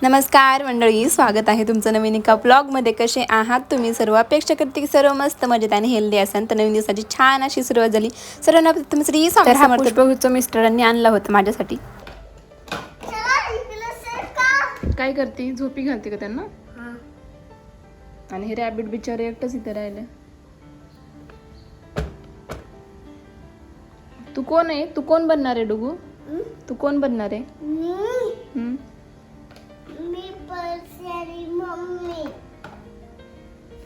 नमस्कार मंडळी, स्वागत आहे तुमचं नवीन एका ब्लॉगमध्ये. कसे आहात तुम्ही सर्व? अपेक्षा करते की सर्व मस्त मजेत आणि हेल्दी असाल. तर नवीन दिवसाची छान अशी सुरुवात झाली. सर्वांना तुमचं तर हा पुष्पगुच्छ मिस्टरांनी आणला होता माझ्यासाठी. काय करते? झोपी घालते का त्यांना? आणि हे रॅबिट बिचारे एकटंच इथे राहिले. तू कोण आहे? तू कोण बनणार आहे डुगू? तू कोण बनणार आहे? मम्मी.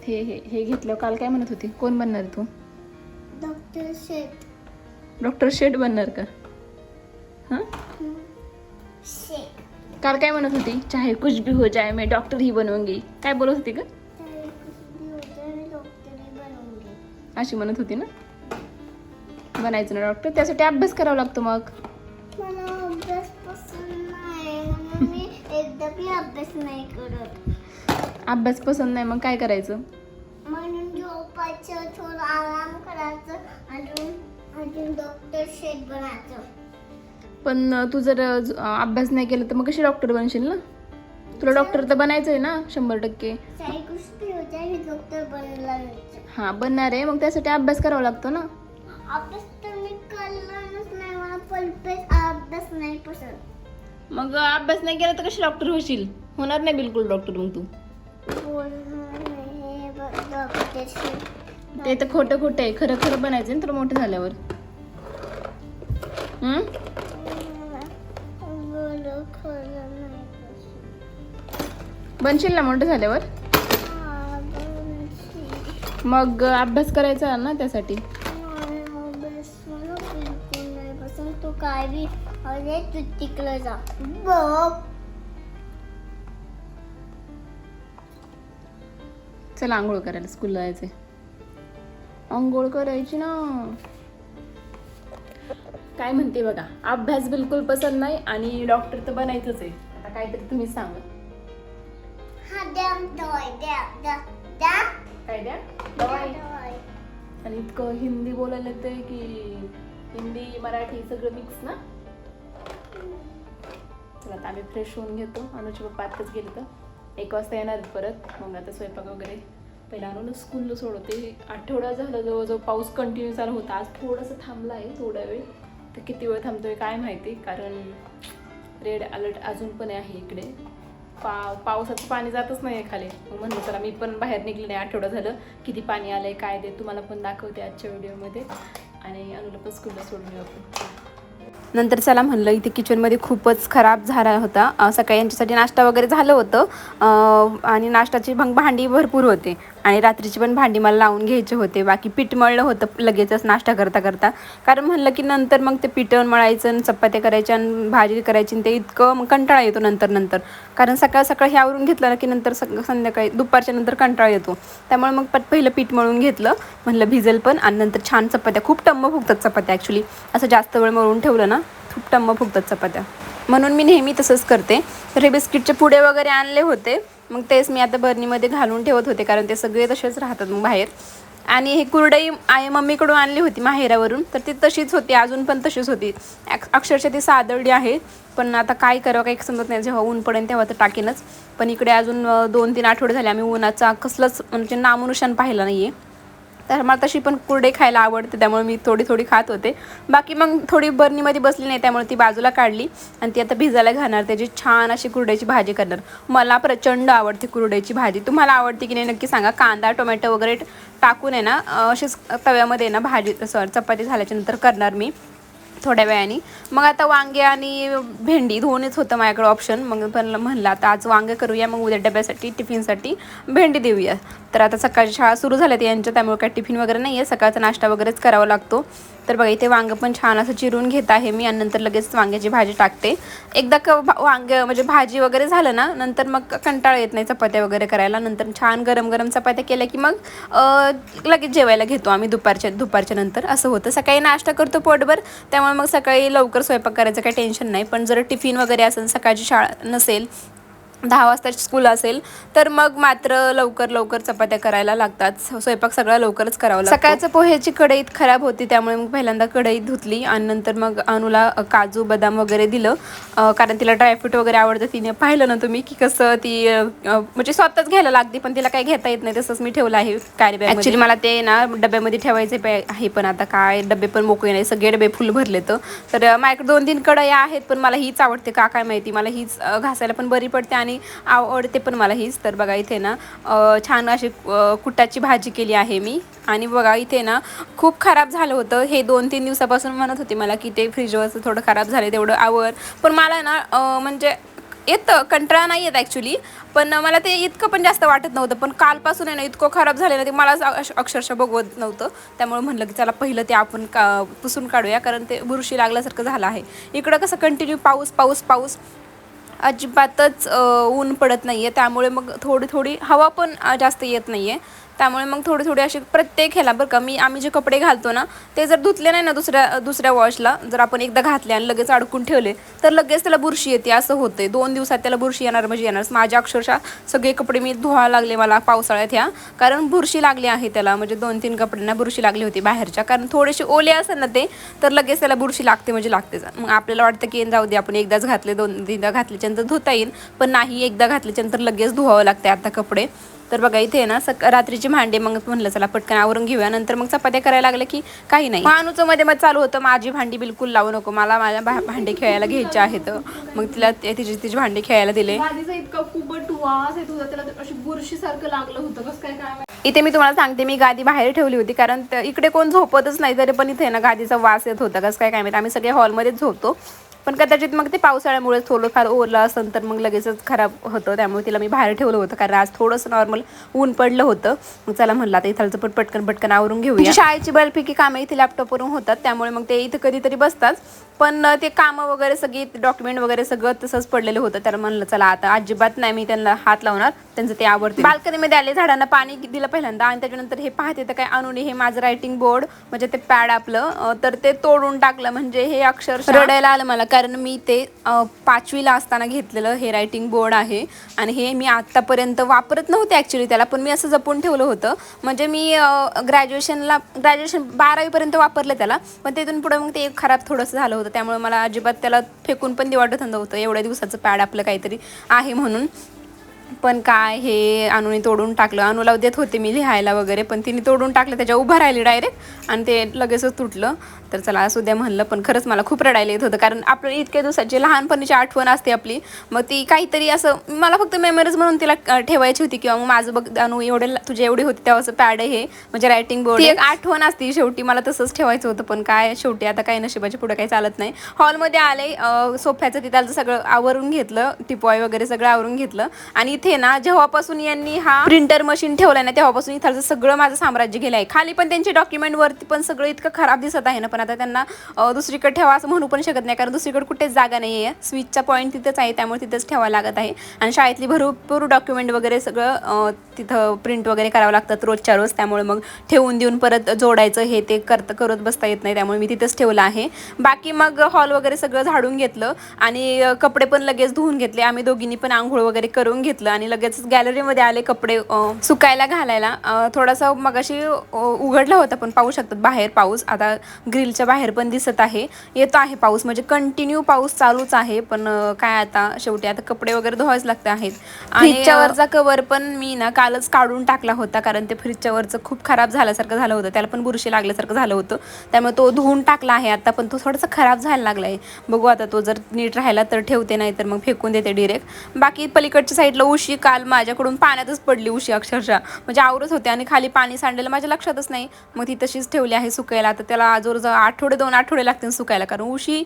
हे घेतलं. काल काय म्हणत होती? कोण बनणार तू? डॉक्टर शेठ. डॉक्टर शेठ बनणार का? हाँ? शेठ. काल काय म्हणत होती? चाहे कुछ भी हो जाए मैं डॉक्टर ही बनूंगी. काय बोलत होती का? अशी म्हणत होती ना. बनायचं ना डॉक्टर, त्यासाठी अभ्यास करावा लागतो. मग मला अभ्यास पसंत नाही म्हणून मी एकदा बी अभ्यास नाही करत. अभ्यास पसंत नाही, मग काय करायचं? म्हणून झोपायचं, थोडं आराम करायचं, अजून डॉक्टर शेठ बनायचं. पण तू जर अभ्यास नाही केला तर मग कशी डॉक्टर बनशील ना? तुला डॉक्टर तर बनायचं आहे ना 100%. चाहे कुछ भी हो जाए मी डॉक्टर बनला. हां, बनणार आहे. मग त्यासाठी अभ्यास करावा लागतो ना. अभ्यास तर मी करणारच नाही. मला अभ्यास नाही पसंत. मग अभ्यास नाही केला तर कशी डॉक्टर होशील? होणार नाही बिलकुल डॉक्टर मग तू. डॉक्टर शेठ. ते तर खोटं खोटं आहे. खरं खरं बनायचं ना तर मोठं झाल्यावर. बनशील ना मोठं झाल्यावर. मग अभ्यास करायचा ना त्यासाठी. तू काय बी अरे तू तिकडे जा बघ. चला आंघोळ करायला, स्कूलला जायचंय. आंघोळ करायची ना. काय म्हणते बघा, अभ्यास बिलकुल पसंत नाही आणि डॉक्टर तर बनायचंच आहे. आता काहीतरी तुम्ही सांगा. हा द्या द्या. काय द्या? दवाई. आणि इतकं हिंदी बोलायला येतंय की हिंदी मराठी सगळं मिक्स ना. चला आता आम्ही फ्रेश होऊन घेतो. अनुचे पप्पा आत्ताच गेले तर 1 वाजता येणार परत. मग आता स्वयंपाक वगैरे पहिला आणून स्कूलला सोडवते. आठवडा झाला जवळजवळ पाऊस कंटिन्यू चालू होता. आज थोडंसं थांबला आहे थोडा वेळ. तर किती वेळ थांबतोय काय माहिती, कारण रेड अलर्ट अजून पण आहे इकडे. पावसाचं पाणी जातच नाही आहे खाली. मग म्हणलं चला मी पण बाहेर निघले नाही. आठवडा झालं. किती पाणी आलंय काय ते तुम्हाला पण दाखवते आजच्या व्हिडिओमध्ये. आणि अनुला पण स्कूलला सोडून येऊ आपण. नंतर चला म्हणलं, इथे किचनमध्ये खूपच खराब झाला होता. सकाळी यांच्यासाठी नाश्ता वगैरे झालं होतं आणि नाश्त्याची भांडी भरपूर होते आणि रात्रीची पण भांडी मला लावून घ्यायचे होते. बाकी पीठ मळलं होतं लगेचच नाश्ता करता करता, कारण म्हणलं की नंतर मग ते पीठ मळायचं आणि चपात्या करायच्या आणि भाजी करायची आणि ते इतकं मग कंटाळा येतो नंतर. कारण सकाळ हे आवरून घेतलं ना की नंतर संध्याकाळी दुपारच्या नंतर कंटाळा येतो. त्यामुळे मग पहिलं पीठ मळून घेतलं, म्हणलं भिजेल पण. आणि नंतर छान चपात्या, खूप टम्म फुगतात चपात्या ॲक्च्युली. असं जास्त वेळ मळून ठेवलं ना खूप टम्म फुगतात चपात्या. म्हणून मी नेहमी तसंच करते. तर हे बिस्किटचे पुडे वगैरे आणले होते. मग तेच मी आता बर्नीमध्ये घालून ठेवत होते, कारण ते सगळे तसेच राहतात मग बाहेर. आणि हे कुरडई मम्मीकडून आणली होती माहेरावरून. तर ती तशीच होती, अजून पण तशीच होती. अक्षरशः ती सादळली आहे. पण आता काय करावं काही समजत नाही. जेव्हा ऊन पडेल तेव्हा तर टाकेनच. पण इकडे अजून 2-3 आठवडे झाले आम्ही उन्हाचा कसलंच म्हणजे नामोनिशाण पाहिलं नाही आहे. तर मला तशी पण कुरडई खायला आवडते, त्यामुळे मी थोडी खात होते. बाकी मग थोडी बर्नीमध्ये बसली नाही, त्यामुळे ती बाजूला काढली आणि ती आता भिजायला घालणार. त्याची छान अशी कुरडईची भाजी करणार. मला प्रचंड आवडते कुरडईची भाजी. तुम्हाला आवडते की नाही नक्की सांगा. कांदा टोमॅटो वगैरे टाकून आहे ना अशीच तव्यामध्ये ना भाजी चपाती झाल्याच्या नंतर करणार मी थोड्या वेळाने. मग आता वांगे आणि भेंडी दोन्हीच होतं माझ्याकडे ऑप्शन. मग पण म्हणलं आता आज वांगे करूया, मग उद्या डब्यासाठी टिफिनसाठी भेंडी देऊया. तर आता सकाळची शाळा सुरू झाल्या यांच्या, त्यामुळे काय टिफिन वगैरे नाही आहे. सकाळचा नाश्ता वगैरेच करावा लागतो. तर बघा इथे वांगं पण छान असं चिरून घेत आहे मी आणि नंतर लगेच वांग्याची भाजी टाकते. एकदा वांगे म्हणजे भाजी वगैरे झालं ना नंतर मग कंटाळा येत नाही चपात्या वगैरे करायला. नंतर छान गरम चपात्या केल्या की मग लगेच जेवायला घेतो आम्ही दुपारच्या नंतर. असं होतं. सकाळी नाश्ता करतो पोटभर, त्यामुळे मग सकाळी लवकर स्वयंपाक करायचं काही टेन्शन नाही. पण जर टिफिन वगैरे असेल, सकाळची शाळा नसेल 10 वाजता स्कूल असेल तर मग मात्र लवकर चपात्या करायला लागतात. स्वयंपाक सगळा लवकरच करावा लागतो. सकाळचं पोह्याची कढईत खराब होती त्यामुळे मग पहिल्यांदा कढई धुतली आणि नंतर मग अनुला काजू बदाम वगैरे दिलं, कारण तिला ड्रायफ्रूट वगैरे आवडतं. तिने पाहिलं ना तुम्ही की कसं ती म्हणजे स्वतःच घ्यायला लागते पण तिला काही घेता येत नाही, तसंच मी ठेवलं आहे कॅरी बॅग. ॲक्च्युली मला ते ना डब्यामध्ये ठेवायचे आहे पण आता काय डबे पण मोकळे नाही, सगळे डबे फुल भरले. तर माझ्याकडे 2-3 कढया आहेत पण मला हीच आवडते का काय माहिती, मला हीच घासायला पण बरी पडते आणि आवडते पण मला हीच. तर बघा इथे ना छान अशी कुटाची भाजी केली आहे मी. आणि बघा इथे ना खूप खराब झालं होतं हे, 2-3 दिवसापासून म्हणत होते मला की ते फ्रीजवरचं थोडं खराब झालं तेवढं आवर, पण मला ना म्हणजे येतं कंटाळा नाही येत ॲक्च्युली, पण मला ते इतकं पण जास्त वाटत नव्हतं. पण कालपासून आहे ना इतकं खराब झालं ना ते मला अक्षरशः बघवत नव्हतं. त्यामुळे म्हणलं की चला पहिलं ते आपण पुसून काढूया, कारण ते बुरशी लागल्यासारखं झालं आहे. इकडं कसं कंटिन्यू पाऊस अजिबातच ऊन पडत नाही आहे, त्यामुळे मग थोडी हवा पण जास्त येत नाही आहे. त्यामुळे मग थोडी अशी प्रत्येक ह्याला बरं का आम्ही जे कपडे घालतो ना ते जर धुतले नाही ना दुसऱ्या वॉशला जर आपण एकदा घातले आणि लगेच अडकून ठेवले तर लगेच त्याला बुरशी येते. असं होते 2 दिवसात त्याला बुरशी येणार म्हणजे येणार. माझ्या अक्षरशः सगळे कपडे मी धुवायला लागले मला पावसाळ्यात ह्या, कारण बुरशी लागली आहे त्याला. म्हणजे 2-3 कपड्यांना बुरशी लागली होती बाहेरच्या, कारण थोडेसे ओले असेल ना ते तर लगेच त्याला बुरशी लागते म्हणजे लागतेच. मग आपल्याला वाटतं की जाऊ दे आपण एकदाच घातले 2-3दा घातल्याच्यानंतर धुता येईल, पण नाही, एकदा घातल्याच्यानंतर लगेच धुवावं लागते आता कपडे. तर बघा इथे ना रात्रीची भांडे मग म्हणलं चला पटकन आवरून घेऊया, नंतर मग चपात्या करायला लागल्या की काही नाही. माणूचं मध्ये चालू होतं माझी भांडी बिलकुल लावू नको, मला माझ्या भांडे खेळायला घ्यायचे आहेत. मग तिला तिची भांडे खेळायला दिले. गादीचा इतका खूपच वास आहे तुझा, त्याला अशी बुरशी सारखं लागलं होतं कसं काय. इथे मी तुम्हाला सांगते मी गादी बाहेर ठेवली होती कारण इकडे कोण झोपतच नाही, तरी पण इथे ना गादीचा वास येत होता कसं काय माहिती. आम्ही सगळे हॉलमध्येच झोपतो, पण कदाचित मग ते पावसाळ्यामुळे थोडंफार ओरलं असेल तर मग लगेचच खराब होतं. त्यामुळे तिला मी बाहेर ठेवलं होतं कारण आज थोडंसं नॉर्मल ऊन पडलं होतं. मग चला म्हणलं आता इथलचं पण पटकन आवरून घेऊया. शाळेची बऱ्यापैकी कामं इथे लॅपटॉपवरून होतात, त्यामुळे मग ते इथं कधीतरी बसतात, पण ते कामं वगैरे सगळी डॉक्युमेंट वगैरे सगळं तसंच पडलेलं होतं. तर म्हणलं चला आता अजिबात नाही मी त्यांना हात लावणार, त्यांचं ते आवडते. बाल्कनीमध्ये आले, झाडांना पाणी दिलं पहिल्यांदा आणि त्याच्यानंतर हे पाहते तर काय आणून हे माझं रायटिंग बोर्ड म्हणजे ते पॅड आपलं तर ते तोडून टाकलं. म्हणजे हे अक्षरशः रडायला आलं मला, कारण मी ते 5वीला असताना घेतलेलं हे रायटिंग बोर्ड आहे आणि हे मी आत्तापर्यंत वापरत नव्हते ॲक्च्युली त्याला, पण मी असं जपून ठेवलं होतं. म्हणजे मी ग्रॅज्युएशन 12वीपर्यंत वापरलं त्याला, पण तिथून पुढे मग ते खराब थोडंसं झालं होतं. त्यामुळे मला अजिबात त्याला फेकून पण वाटत नव्हतं एवढ्या दिवसाचं पॅड आपलं काहीतरी आहे म्हणून. पण काय हे अनुने तोडून टाकलं. अनुला देत होते मी लिहायला वगैरे, पण तिने तोडून टाकलं, त्याच्या उभं राहिली डायरेक्ट आणि ते लगेचच तुटलं. तर चला असू द्या म्हणलं, पण खरंच मला खूप रडायला येत होतं कारण आपल्याला इतक्या दिवसाची लहानपणीची आठवण असते आपली, मग ती काहीतरी असं मला फक्त मेमरीज म्हणून तिला ठेवायची होती. किंवा मग माझं बघ अनु तुझे एवढी होती तेव्हाचं पॅड हे म्हणजे रायटिंग बोर्ड, एक आठवण असते शेवटी. मला तसंच ठेवायचं होतं, पण काय शेवटी आता काही नशिबाच्या पुढे काही चालत नाही. हॉलमध्ये आले, सोफ्याचं तिथालचं सगळं आवरून घेतलं, टिपॉय वगैरे सगळं आवरून घेतलं. आणि इथे ना जेव्हापासून यांनी हा प्रिंटर मशीन ठेवलाय ना तेव्हापासून इथालचं सगळं माझं साम्राज्य गेलं आहे. खाली पण त्यांचे डॉक्युमेंट वरती पण सगळं इतकं खराब दिसत आहे ना, पण आता त्यांना दुसरीकडे ठेवा असं म्हणू पण शकत नाही कारण दुसरीकडे कुठेच जागा नाही आहे. स्विचचा पॉईंट तिथंच आहे, त्यामुळे तिथंच ठेवायला लागत आहे. आणि शाळेतली भरपूर डॉक्युमेंट वगैरे सगळं तिथं प्रिंट वगैरे करावं लागतात रोजच्या रोज, त्यामुळे मग ठेवून देऊन परत जोडायचं हे ते करत बसता येत नाही, त्यामुळे मी तिथंच ठेवलं आहे. बाकी मग हॉल वगैरे सगळं झाडून घेतलं आणि कपडे पण लगेच धुवून घेतले. आम्ही दोघींनी पण आंघोळ वगैरे करून घेतलं आणि लगेच गॅलरीमध्ये आले कपडे सुकायला घालायला. थोडासा मगाशी उघडला होता पण पाहू शकतात बाहेर पाऊस, आता ग्रिलच्या बाहेर पण दिसत आहे, येतो आहे पाऊस, म्हणजे कंटिन्यू पाऊस चालूच आहे. पण काय आता शेवटी आता कपडे वगैरे धुवायच लागते आहेत. आणि फ्रीजच्या वरचा कवर पण मी ना कालच काढून टाकला होता कारण ते फ्रीजच्या वरचं खूप खराब झाल्यासारखं झालं होतं, त्याला पण बुरशी लागल्यासारखं झालं होतं, त्यामुळे तो धुवून टाकला आहे आता. पण तो थोडासा खराब झाला लागला आहे, बघू आता तो जर नीट राहिला तर ठेवते, नाही तर मग फेकून देते डिरेक्ट. बाकी पलीकडच्या साईडला उशी काल माझ्याकडून पाण्यातच पडली उशी अक्षरशः, म्हणजे आवरत होते आणि खाली पाणी सांडलेलं माझ्या लक्षातच नाही, मग ती तशीच ठेवली आहे सुकायला. आता त्याला जवळजवळ 2 आठवडे लागतील सुकायला, कारण उशी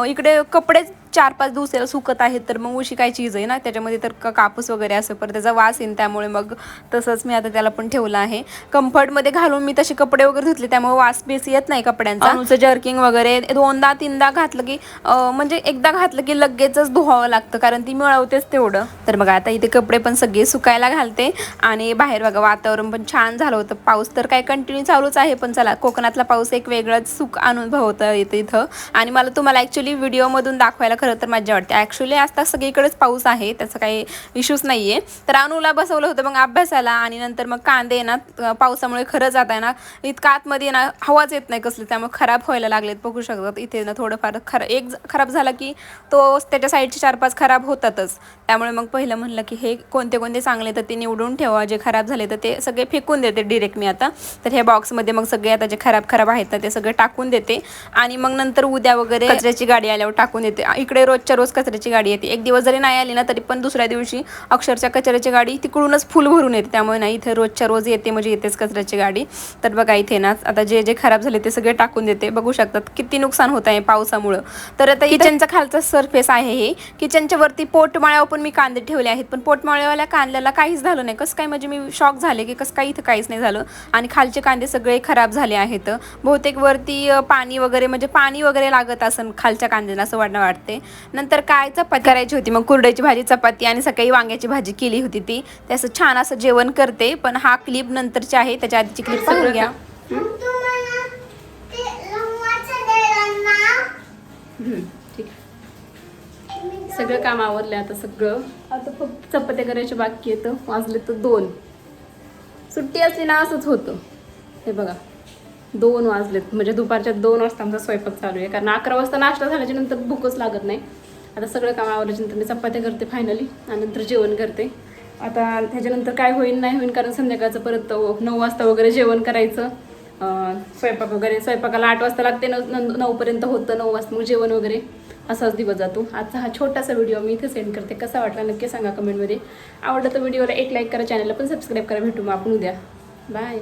इकडे कपडे 4-5 दिवसाला सुकत आहेत, तर मग उशी काय चीज आहे ना, त्याच्यामध्ये तर कापूस वगैरे असं पर त्याचा वास येईल, त्यामुळे मग तसंच मी आता त्याला पण ठेवलं आहे. कम्फर्टमध्ये घालून मी तसे कपडे वगैरे धुतले, त्यामुळे वास बेस येत नाही कपड्यांचा. अनुचं जर्किंग वगैरे 2दा-3दा घातलं की म्हणजे एकदा घातलं की लगेचच धुवावं लागतं कारण ती मिळवतेच तेवढं. तर बघा आता इथे कपडे पण सगळे सुकायला घालते आणि बाहेर बघा वातावरण पण छान झालं होतं. पाऊस तर काय कंटिन्यू चालूच आहे, पण चला कोकणातला पाऊस एक वेगळाच सुख अनुभव होता इथं. आणि मला तुम्हाला ॲक्च्युली व्हिडिओमधून दाखवायला खरं तर मजा वाटते. ॲक्च्युली आता सगळीकडेच पाऊस आहे, त्याचा काही इश्यूच नाही आहे. तर अनुला बसवलं होतं मग अभ्यासाला आणि नंतर मग कांदे ना पावसामुळे खरं जात आहे ना इतका आतमध्ये ना हवाच येत नाही कसली, त्यामुळे खराब व्हायला लागलेत. बघू शकतात इथे ना थोडंफार एक खराब झाला की तो त्याच्या साईडचे 4-5 खराब होतातच. त्यामुळे मग पहिलं म्हणलं की हे कोणते कोणते चांगले तर ते निवडून ठेवा, जे खराब झाले तर ते सगळे फेकून देते डिरेक्ट मी आता. तर हे बॉक्समध्ये मग सगळे आता जे खराब आहेत ना ते सगळे टाकून देते आणि मग नंतर उद्या वगैरे कचऱ्याची गाडी आल्यावर टाकून देते. इकडे रोजच्या रोज कचऱ्याची गाडी येते. एक दिवस जरी नाही आली ना तरी पण दुसऱ्या दिवशी अक्षरशः कचऱ्याची गाडी तिकडूनच फुल भरून येते. त्यामुळे ना इथे रोजच्या रोज येते म्हणजे येतेच कचऱ्याची गाडी. तर बघा इथे ना आता जे जे खराब झाले ते सगळे टाकून देते. बघू शकतात किती नुकसान होत आहे पावसामुळं. तर आता किचनचा खालचा सरफेस आहे हे. किचनच्या वरती पोटमाळ्यावर पण मी कांदे ठेवले आहेत, पण पोटमाळ्यावाल्या कांद्याला काहीच झालं नाही. कसं काय म्हणजे मी शॉक झाले की कसं काय इथं काहीच नाही झालं. आणि खालचे कांदे सगळे खराब झाले आहेत. बहुतेक वरती पाणी वगैरे लागत असेल खालच्या कांद्याला असं वाटते. नंतर काय चपाती करायची होती, मग कुरड्याची भाजी चपाती आणि सकाळी वांग्याची भाजी केली होती ती. त्याचं छान असं जेवण करते. पण हा क्लिप नंतरची आहे, त्याच्या आधीची क्लिप पाहून घ्या. ठीक आहे. सगळं काम आवरलं आता सगळं. आता फक्त चपात्या करायचे बाकी येतं. वाजले तर 2. सुट्टी असली ना असंच होतं. हे बघा 2 वाजलेत म्हणजे दुपारच्या 2 वाजता आमचा स्वयंपाक चालू आहे, कारण 11 वाजता नाश्ता झाल्याच्या नंतर भूकच लागत नाही. आता सगळं काम आवरल्याच्या नंतर मी चपात्या करते फायनली आणि नंतर जेवण करते. आता त्याच्यानंतर काय होईल नाही होईल, कारण संध्याकाळचं परत 9 वाजता वगैरे जेवण करायचं. स्वयंपाकाला 8 वाजता लागते, 9 पर्यंत होतं. 9 वाजता मग जेवण वगैरे असाच दिवस जातो. आजचा हा छोटासा व्हिडिओ मी इथे सेंड करते. कसा वाटला नक्की सांगा कमेंटमध्ये. आवडलं तर व्हिडिओला एक लाईक करा, चॅनलला पण सबस्क्राईब करा. भेटू मग आपण उद्या. बाय.